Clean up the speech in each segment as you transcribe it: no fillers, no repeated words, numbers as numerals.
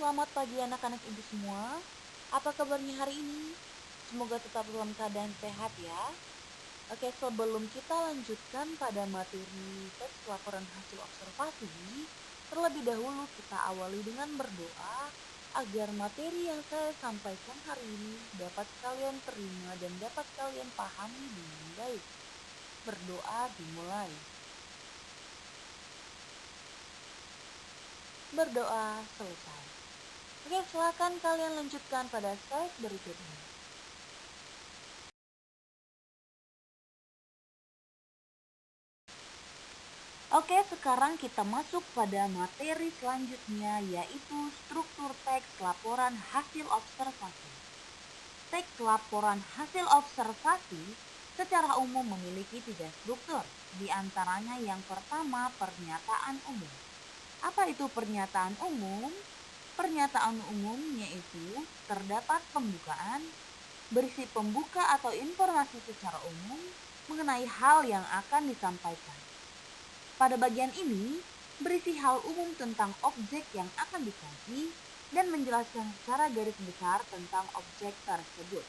selamat pagi anak-anak ibu semua. Apa kabarnya hari ini? Semoga tetap dalam keadaan sehat ya. Oke, sebelum kita lanjutkan pada materi teks laporan hasil observasi, terlebih dahulu kita awali dengan berdoa agar materi yang saya sampaikan hari ini dapat kalian terima dan dapat kalian pahami dengan baik. Berdoa dimulai. Berdoa selesai. Oke, silakan kalian lanjutkan pada slide berikutnya. Oke, sekarang kita masuk pada materi selanjutnya, yaitu struktur teks laporan hasil observasi. Teks laporan hasil observasi secara umum memiliki 3 struktur, di antaranya yang pertama pernyataan umum. Apa itu pernyataan umum? Pernyataan umum yaitu terdapat pembukaan, berisi pembuka atau informasi secara umum mengenai hal yang akan disampaikan. Pada bagian ini, berisi hal umum tentang objek yang akan dikaji dan menjelaskan secara garis besar tentang objek tersebut.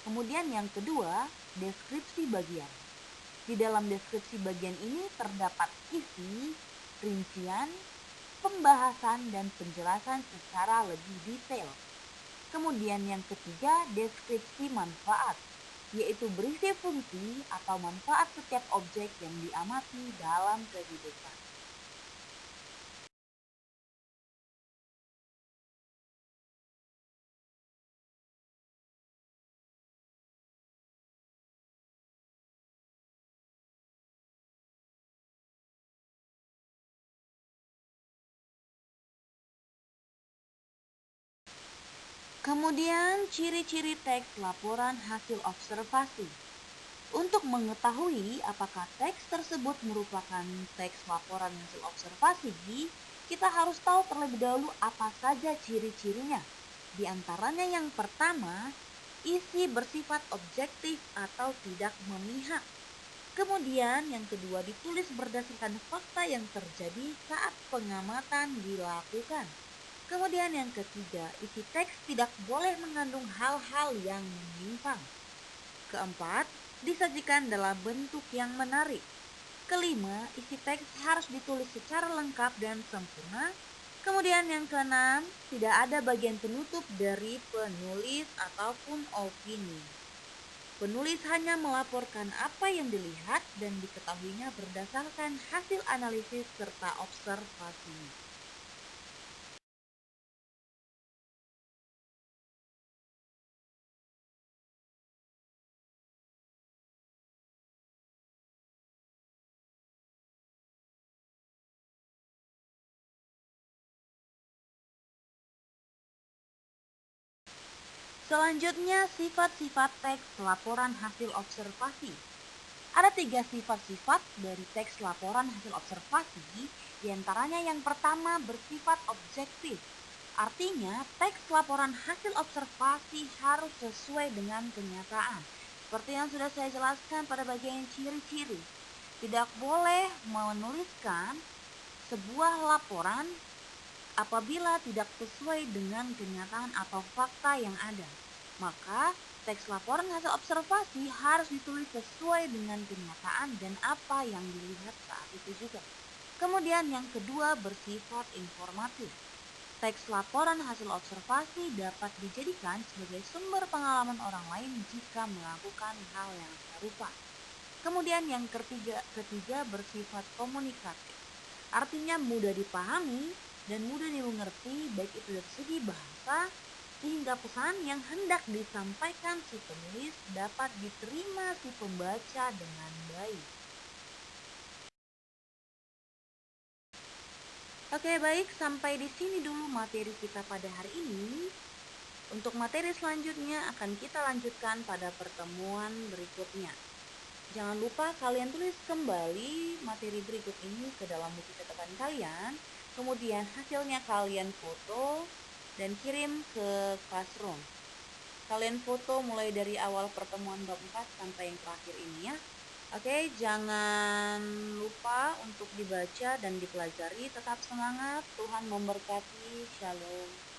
Kemudian yang kedua, deskripsi bagian. Di dalam deskripsi bagian ini terdapat isi, rincian, pembahasan, dan penjelasan secara lebih detail. Kemudian yang ketiga, deskripsi manfaat, yaitu berisi fungsi atau manfaat setiap objek yang diamati dalam kehidupan. Kemudian ciri-ciri teks laporan hasil observasi. Untuk mengetahui apakah teks tersebut merupakan teks laporan hasil observasi, kita harus tahu terlebih dahulu apa saja ciri-cirinya. Di antaranya yang pertama, isi bersifat objektif atau tidak memihak. Kemudian yang kedua, ditulis berdasarkan fakta yang terjadi saat pengamatan dilakukan. Kemudian yang ketiga, isi teks tidak boleh mengandung hal-hal yang menyimpang. Keempat, disajikan dalam bentuk yang menarik. Kelima, isi teks harus ditulis secara lengkap dan sempurna. Kemudian yang keenam, tidak ada bagian penutup dari penulis ataupun opini. Penulis hanya melaporkan apa yang dilihat dan diketahuinya berdasarkan hasil analisis serta observasi. Selanjutnya, sifat-sifat teks laporan hasil observasi. Ada 3 sifat-sifat dari teks laporan hasil observasi, diantaranya yang pertama bersifat objektif. Artinya, teks laporan hasil observasi harus sesuai dengan kenyataan. Seperti yang sudah saya jelaskan pada bagian ciri-ciri. Tidak boleh menuliskan sebuah laporan apabila tidak sesuai dengan kenyataan atau fakta yang ada. Maka, teks laporan hasil observasi harus ditulis sesuai dengan kenyataan dan apa yang dilihat saat itu juga. Kemudian yang kedua bersifat informatif. Teks laporan hasil observasi dapat dijadikan sebagai sumber pengalaman orang lain jika melakukan hal yang serupa. Kemudian yang ketiga bersifat komunikatif. Artinya mudah dipahami dan mudah dimengerti, baik itu dari segi bahasa, sehingga pesan yang hendak disampaikan si penulis dapat diterima si pembaca dengan baik. Oke, baik, sampai di sini dulu materi kita pada hari ini. Untuk materi selanjutnya akan kita lanjutkan pada pertemuan berikutnya. Jangan lupa kalian tulis kembali materi berikut ini ke dalam buku catatan kalian. Kemudian hasilnya kalian foto dan kirim ke classroom. Kalian foto mulai dari awal pertemuan bab 4 sampai yang terakhir ini ya. Oke, jangan lupa untuk dibaca dan dipelajari. Tetap semangat, Tuhan memberkati. Shalom.